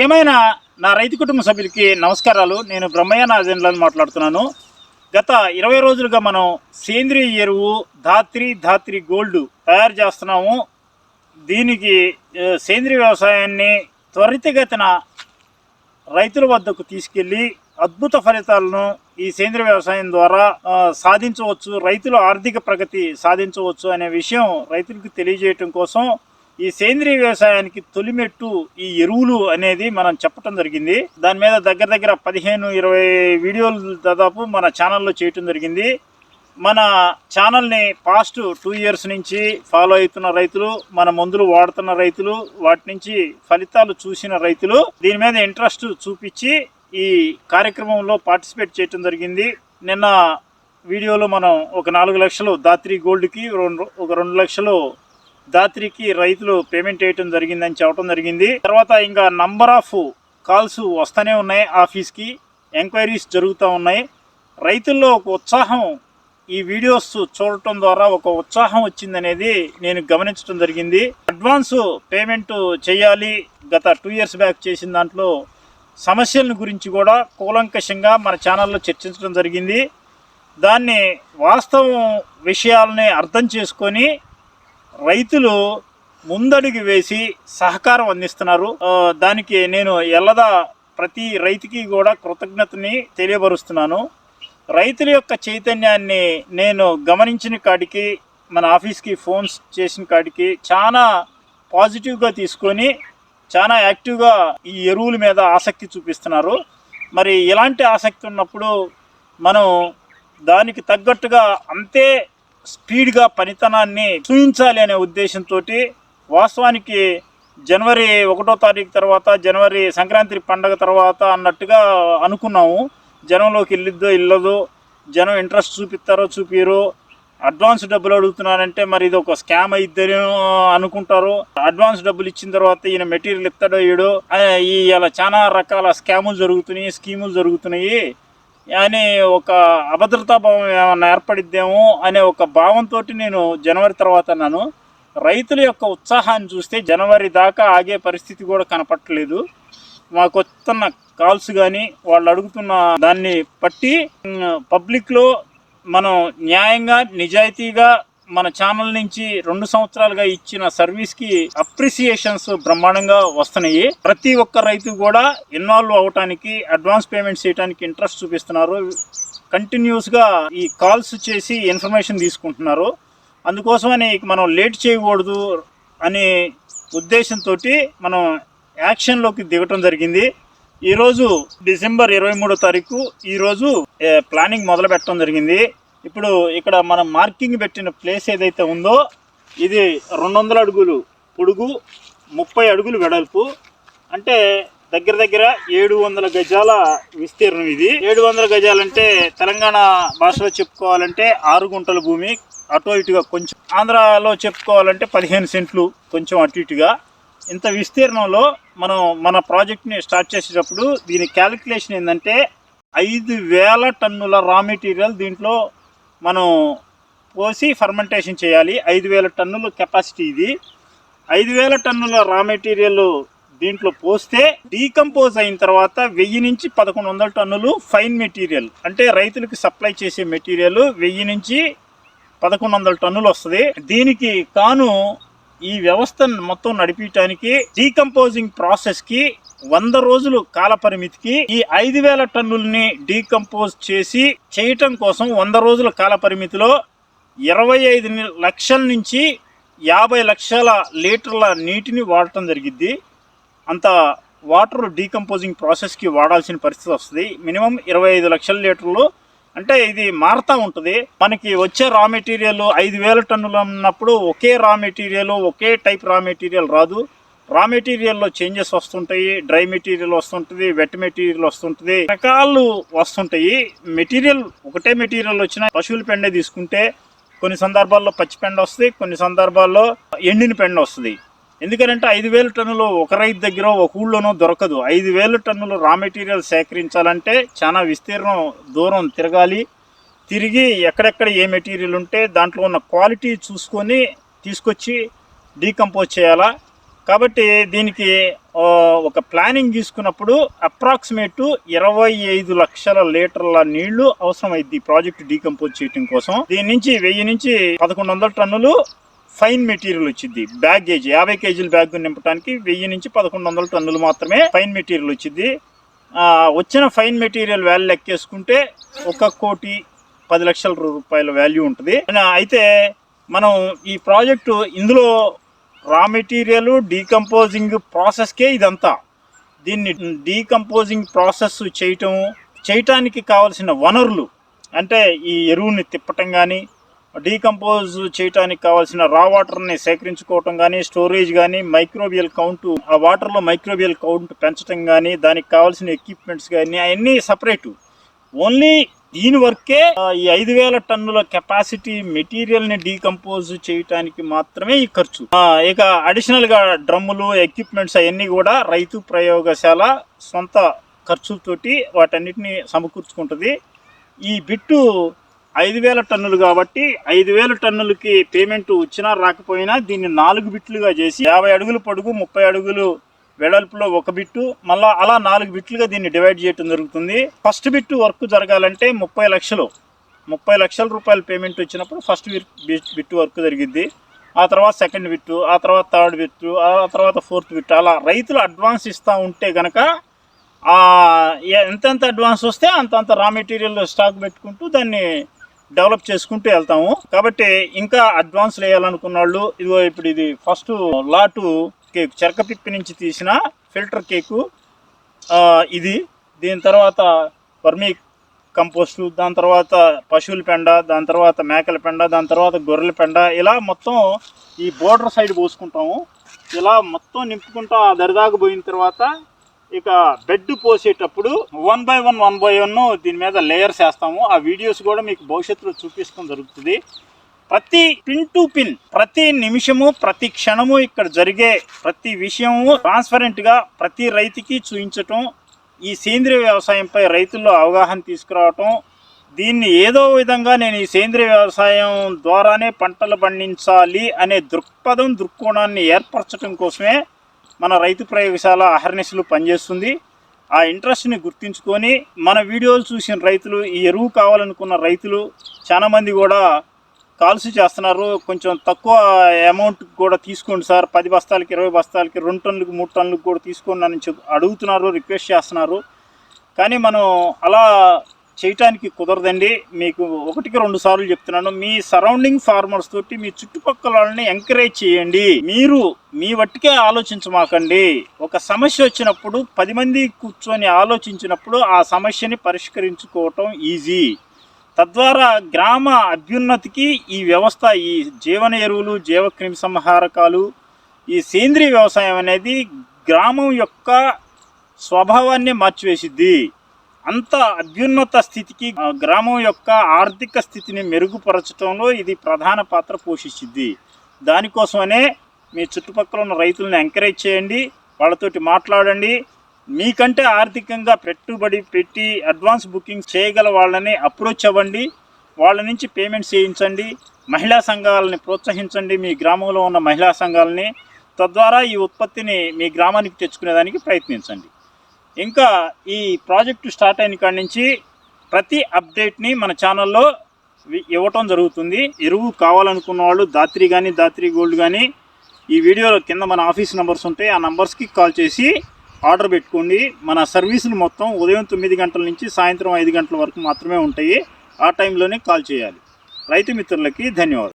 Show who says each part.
Speaker 1: ప్రియమైన నా రైతు కుటుంబ సభ్యులకి నమస్కారాలు. నేను బ్రహ్మయ్య నాజెండ్లని మాట్లాడుతున్నాను. గత 20 రోజులుగా మనం సేంద్రియ ఎరువు ధాత్రి గోల్డ్ తయారు చేస్తున్నాము. దీనికి సేంద్రియ వ్యవసాయాన్ని త్వరితగతిన రైతుల వద్దకు తీసుకెళ్ళి అద్భుత ఫలితాలను ఈ సేంద్రియ వ్యవసాయం ద్వారా సాధించవచ్చు, రైతుల ఆర్థిక ప్రగతి సాధించవచ్చు అనే విషయం రైతులకు తెలియజేయటం కోసం ఈ సేంద్రియ వ్యవసాయానికి తొలిమెట్టు ఈ ఎరువులు అనేది మనం చెప్పడం జరిగింది. దాని మీద దగ్గర 15-20 వీడియోలు దాదాపు మన ఛానల్లో చేయటం జరిగింది. మన ఛానల్ని పాస్ట్ 2 ఇయర్స్ నుంచి ఫాలో అవుతున్న రైతులు, మన మందులు వాడుతున్న రైతులు, వాటి నుంచి ఫలితాలు చూసిన రైతులు దీని మీద ఇంట్రెస్ట్ చూపించి ఈ కార్యక్రమంలో పార్టిసిపేట్ చేయటం జరిగింది. నిన్న వీడియోలో మనం ఒక 4 లక్షలు ధాత్రి గోల్డ్కి, ఒక 2 లక్షలు ధాత్రికి రైతులు పేమెంట్ చేయటం జరిగిందని చెప్పడం జరిగింది. తర్వాత ఇంకా నంబర్ ఆఫ్ కాల్స్ వస్తూనే ఉన్నాయి, ఆఫీస్కి ఎంక్వైరీస్ జరుగుతూ ఉన్నాయి. రైతుల్లో ఒక ఉత్సాహం ఈ వీడియోస్ చూడటం ద్వారా ఒక ఉత్సాహం వచ్చిందనేది నేను గమనించడం జరిగింది. అడ్వాన్స్ పేమెంట్ చేయాలి, గత 2 ఇయర్స్ బ్యాక్ చేసిన దాంట్లో సమస్యల గురించి కూడా కూలంకషంగా మన ఛానల్లో చర్చించడం జరిగింది. దాన్ని వాస్తవం విషయాలని అర్థం చేసుకొని రైతులు ముందడుగు వేసి సహకారం అందిస్తున్నారు. దానికి నేను ఎల్లదా ప్రతి రైతుకి కూడా కృతజ్ఞతని తెలియపరుస్తున్నాను. రైతుల యొక్క చైతన్యాన్ని నేను గమనించిన కాడికి, మన ఆఫీస్కి ఫోన్స్ చేసిన కాడికి చాలా పాజిటివ్గా తీసుకొని చాలా యాక్టివ్గా ఈ ఎరువుల మీద ఆసక్తి చూపిస్తున్నారు. మరి ఇలాంటి ఆసక్తి ఉన్నప్పుడు మనం దానికి తగ్గట్టుగా అంతే స్పీడ్గా పనితనాన్ని చూపించాలి అనే ఉద్దేశంతో వాస్తవానికి జనవరి 1వ తారీఖు తర్వాత, జనవరి సంక్రాంతి పండగ తర్వాత అన్నట్టుగా అనుకున్నాము. జనంలోకి వెళ్ళదో జనం ఇంట్రెస్ట్ చూపిస్తారో చూపిరో, అడ్వాన్స్ డబ్బులు అడుగుతున్నారంటే మరి ఇది ఒక స్కామ్ అయిద్దని అనుకుంటారు. అడ్వాన్స్ డబ్బులు ఇచ్చిన తర్వాత ఈయన మెటీరియల్ ఇస్తాడో ఇయ్యడో, ఇలా చాలా రకాల స్కాములు జరుగుతున్నాయి, స్కీములు జరుగుతున్నాయి అని ఒక అభద్రతా భావం ఏమన్నా ఏర్పడిద్దేమో అనే ఒక భావంతో నేను జనవరి తర్వాత అన్నాను. రైతుల యొక్క ఉత్సాహాన్ని చూస్తే జనవరి దాకా ఆగే పరిస్థితి కూడా కనపట్టలేదు. మాకు వస్తున్న కాల్స్ కానీ వాళ్ళు అడుగుతున్న దాన్ని బట్టి పబ్లిక్లో మనం న్యాయంగా నిజాయితీగా మన ఛానల్ నుంచి 2 సంవత్సరాలుగా ఇచ్చిన సర్వీస్కి అప్రిసియేషన్స్ బ్రహ్మాండంగా వస్తున్నాయి. ప్రతి ఒక్క రైతు కూడా ఇన్వాల్వ్ అవటానికి, అడ్వాన్స్ పేమెంట్స్ చేయడానికి ఇంట్రెస్ట్ చూపిస్తున్నారు. కంటిన్యూస్గా ఈ కాల్స్ చేసి ఇన్ఫర్మేషన్ తీసుకుంటున్నారు. అందుకోసమని మనం లేట్ చేయకూడదు అనే ఉద్దేశంతో మనం యాక్షన్లోకి దిగటం జరిగింది. ఈరోజు డిసెంబర్ 23వ తారీఖు ఈరోజు ప్లానింగ్ మొదలు పెట్టడం జరిగింది. ఇప్పుడు ఇక్కడ మనం మార్కింగ్ పెట్టిన ప్లేస్ ఏదైతే ఉందో ఇది 200 అడుగులు పొడుగు, 30 అడుగులు వెడల్పు, అంటే దగ్గర 700 గజాల విస్తీర్ణం. ఇది 700 గజాలంటే తెలంగాణ భాషలో చెప్పుకోవాలంటే 6 గుంటల భూమి, అటు ఇటుగా కొంచెం. ఆంధ్రాలో చెప్పుకోవాలంటే 15 సెంట్లు కొంచెం అటు ఇటుగా. ఇంత విస్తీర్ణంలో మనం మన ప్రాజెక్ట్ని స్టార్ట్ చేసేటప్పుడు దీని క్యాలిక్యులేషన్ ఏంటంటే 5,000 టన్నుల రా మెటీరియల్ దీంట్లో మనం పోసి ఫర్మెంటేషన్ చేయాలి. 5,000 టన్నుల కెపాసిటీ ఇది. 5,000 టన్నుల రా మెటీరియల్ దీంట్లో పోస్తే డీకంపోజ్ అయిన తర్వాత 1000 నుంచి 1100 టన్నులు ఫైన్ మెటీరియల్, అంటే రైతులకు సప్లై చేసే మెటీరియల్ 1000 నుంచి 1100 టన్నులు వస్తుంది. దీనికి కాను ఈ వ్యవస్థను మొత్తం నడిపించడానికి డీకంపోజింగ్ ప్రాసెస్కి 100 రోజులు కాల పరిమితికి ఈ 5,000 టన్నుల్ని డీకంపోజ్ చేసి చేయటం కోసం 100 రోజుల కాల పరిమితిలో 25 లక్షల నుంచి 50 లక్షల లీటర్ల నీటిని వాడటం జరిగిద్ది. అంత వాటర్ డీకంపోజింగ్ ప్రాసెస్కి వాడాల్సిన పరిస్థితి వస్తుంది. మినిమం 25 లక్షల లీటర్లు. అంటే ఇది మారుతూ ఉంటుంది. మనకి వచ్చే రా మెటీరియల్ 5,000 టన్నులు అన్నప్పుడు ఒకే రా మెటీరియల్, ఒకే టైప్ రా మెటీరియల్ రాదు. రా మెటీరియల్లో చేంజెస్ వస్తుంటాయి, డ్రై మెటీరియల్ వస్తుంటుంది, వెట్ మెటీరియల్ వస్తుంటుంది, రకాలు వస్తుంటాయి. మెటీరియల్ ఒకటే మెటీరియల్ వచ్చినా పశువుల పెండే తీసుకుంటే కొన్ని సందర్భాల్లో పచ్చి పెండ వస్తుంది, కొన్ని సందర్భాల్లో ఎండిన పెండ వస్తుంది. ఎందుకంటే 5,000 టన్నులు ఒక రైతు దగ్గర ఒక ఊళ్ళోనో దొరకదు. 5,000 టన్నులు రా మెటీరియల్ సేకరించాలంటే చాలా విస్తీర్ణం దూరం తిరగాలి. తిరిగి ఎక్కడెక్కడ ఏ మెటీరియల్ ఉంటే దాంట్లో ఉన్న క్వాలిటీ చూసుకొని తీసుకొచ్చి డీకంపోజ్ చేయాలా. కాబట్టి దీనికి ఒక ప్లానింగ్ తీసుకున్నప్పుడు అప్రాక్సిమేట్ 25 లక్షల లీటర్ల నీళ్లు అవసరమైంది ప్రాజెక్ట్ డీకంపోజ్ చేయడం కోసం. దీని నుంచి 1000 నుంచి 1100 టన్నులు ఫైన్ మెటీరియల్ వచ్చింది. బ్యాగేజ్ 50 కేజీల బ్యాగ్ నింపడానికి 1000 నుంచి 1100 టన్నులు మాత్రమే ఫైన్ మెటీరియల్ వచ్చింది. వచ్చిన ఫైన్ మెటీరియల్ వాల్యూ లెక్కేసుకుంటే 1,10,00,000 రూపాయల వాల్యూ ఉంటుంది. అయితే మనం ఈ ప్రాజెక్టు ఇందులో రా మెటీరియల్ డీకంపోజింగ్ ప్రాసెస్కే ఇదంతా. దీన్ని డీకంపోజింగ్ ప్రాసెస్ చేయటానికి కావాల్సిన వనరులు అంటే ఈ ఎరువుని తిప్పటం కానీ, డీకంపోజ్ చేయడానికి కావాల్సిన రా వాటర్ని సేకరించుకోవటం కానీ, స్టోరేజ్ కానీ, మైక్రోబియల్ కౌంట్, ఆ వాటర్లో మైక్రోబియల్ కౌంట్ పెంచడం కానీ, దానికి కావాల్సిన ఎక్విప్మెంట్స్ కానీ అవన్నీ సపరేటు. ఓన్లీ దీని వర్కే ఈ 5,000 టన్నుల కెపాసిటీ మెటీరియల్ని డీకంపోజ్ చేయటానికి మాత్రమే ఈ ఖర్చు. ఇక అడిషనల్గా డ్రమ్ములు, ఎక్విప్మెంట్స్ అవన్నీ కూడా రైతు ప్రయోగశాల సొంత ఖర్చులతోటి వాటన్నిటిని సమకూర్చుకుంటుంది. ఈ బిట్టు 5,000 టన్నులు కాబట్టి 5,000 టన్నులకి పేమెంట్ వచ్చినా రాకపోయినా దీన్ని 4 బిట్లుగా చేసి 50 అడుగులు పొడుగు 30 అడుగులు వెడల్పులో ఒక బిట్టు, మళ్ళీ అలా 4 బిట్లుగా దీన్ని డివైడ్ చేయడం జరుగుతుంది. ఫస్ట్ బిట్టు వర్క్ జరగాలంటే 30 లక్షల రూపాయలు పేమెంట్ వచ్చినప్పుడు ఫస్ట్ బిట్టు వర్క్ జరిగిద్ది. ఆ తర్వాత సెకండ్ బిట్టు, ఆ తర్వాత థర్డ్ బిట్టు, ఆ తర్వాత ఫోర్త్ బిట్టు, అలా రైతులు అడ్వాన్స్ ఇస్తూ ఉంటే కనుక ఎంతెంత అడ్వాన్స్ వస్తే అంతంత రా మెటీరియల్ స్టాక్ పెట్టుకుంటూ దాన్ని డెవలప్ చేసుకుంటూ వెళ్తాము. కాబట్టి ఇంకా అడ్వాన్స్ వేయాలనుకున్న వాళ్ళు ఇదిగో ఇప్పుడు ఇది ఫస్ట్ లాటు కేక్, చెరకపిప్పి నుంచి తీసిన ఫిల్టర్ కేకు ఇది. దీని తర్వాత వర్మీ కంపోస్టు, దాని తర్వాత పశువుల పెండ, దాని తర్వాత మేకల పెండ, దాని తర్వాత గొర్రెల పెండ, ఇలా మొత్తం ఈ బోర్డర్ సైడ్ పోసుకుంటాము. ఇలా మొత్తం నింపుకుంటా దరిదాకా పోయిన తర్వాత ఇక బెడ్ పోసేటప్పుడు 1 by 1 దీని మీద లేయర్స్ వేస్తాము. ఆ వీడియోస్ కూడా మీకు భవిష్యత్తులో చూపిస్తాం జరుగుతుంది. ప్రతి పిన్ టు పిన్, ప్రతి నిమిషము, ప్రతి క్షణము ఇక్కడ జరిగే ప్రతి విషయము ట్రాన్స్పరెంట్గా ప్రతి రైతుకి చూపించటం, ఈ సేంద్రియ వ్యవసాయంపై రైతుల్లో అవగాహన తీసుకురావటం, దీన్ని ఏదో విధంగా నేను ఈ సేంద్రియ వ్యవసాయం ద్వారానే పంటలు పండించాలి అనే దృక్కోణాన్ని ఏర్పరచడం కోసమే మన రైతు ప్రయోగశాల అహర్నిశలు పనిచేస్తుంది. ఆ ఇంట్రెస్ట్ని గుర్తించుకొని మన వీడియోలు చూసిన రైతులు, ఈ ఎరువు కావాలనుకున్న రైతులు చాలామంది కూడా కాల్స్ చేస్తున్నారు. కొంచెం తక్కువ అమౌంట్ కూడా తీసుకోండి సార్, 10 బస్తాలకి 20 బస్తాలకి 2 టన్నులకు 3 టన్నులకు కూడా తీసుకోండి అని అడుగుతున్నారు, రిక్వెస్ట్ చేస్తున్నారు. కానీ మనం అలా చేయటానికి కుదరదండి. మీకు 1కి 2 సార్లు చెప్తున్నాను, మీ సరౌండింగ్ ఫార్మర్స్ తోటి మీ చుట్టుపక్కల వాళ్ళని ఎంకరేజ్ చేయండి. మీరు మీ వట్టికే ఆలోచించమాకండి. ఒక సమస్య వచ్చినప్పుడు 10 మంది కూర్చొని ఆలోచించినప్పుడు ఆ సమస్యని పరిష్కరించుకోవటం ఈజీ. తద్వారా గ్రామ అభ్యున్నతికి ఈ వ్యవస్థ, ఈ జీవన ఎరువులు, జీవక్రిమి సంహారకాలు, ఈ సేంద్రీయ వ్యవసాయం అనేది గ్రామం యొక్క స్వభావాన్ని మార్చివేసిద్ది. అంత అభ్యున్నత స్థితికి, గ్రామం యొక్క ఆర్థిక స్థితిని మెరుగుపరచడంలో ఇది ప్రధాన పాత్ర పోషించిద్ది. దానికోసమనే మీ చుట్టుపక్కల ఉన్న రైతులను ఎంకరేజ్ చేయండి, వాళ్ళతోటి మాట్లాడండి. మీకంటే ఆర్థికంగా పెట్టుబడి పెట్టి అడ్వాన్స్ బుకింగ్ చేయగల వాళ్ళని అప్రోచ్ అవ్వండి, వాళ్ళ నుంచి పేమెంట్స్ చేయించండి. మహిళా సంఘాలని ప్రోత్సహించండి, మీ గ్రామంలో ఉన్న మహిళా సంఘాలని. తద్వారా ఈ ఉత్పత్తిని మీ గ్రామానికి తెచ్చుకునేదానికి ప్రయత్నించండి. ఇంకా ఈ ప్రాజెక్టు స్టార్ట్ అయిన కాడి నుంచి ప్రతి అప్డేట్ని మన ఛానల్లో ఇవ్వటం జరుగుతుంది. ఎరువు కావాలనుకున్న వాళ్ళు దాత్రి కానీ, దాత్రి గోల్డ్ కానీ, ఈ వీడియోలో కింద మన ఆఫీస్ నెంబర్స్ ఉంటాయి, ఆ నెంబర్స్కి కాల్ చేసి ఆర్డర్ పెట్టుకోండి. మన సర్వీసులు మొత్తం ఉదయం 9 గంటల నుంచి సాయంత్రం 5 గంటల వరకు మాత్రమే ఉంటాయి. ఆ టైంలోనే కాల్ చేయాలి. రైతు మిత్రులకి ధన్యవాదాలు.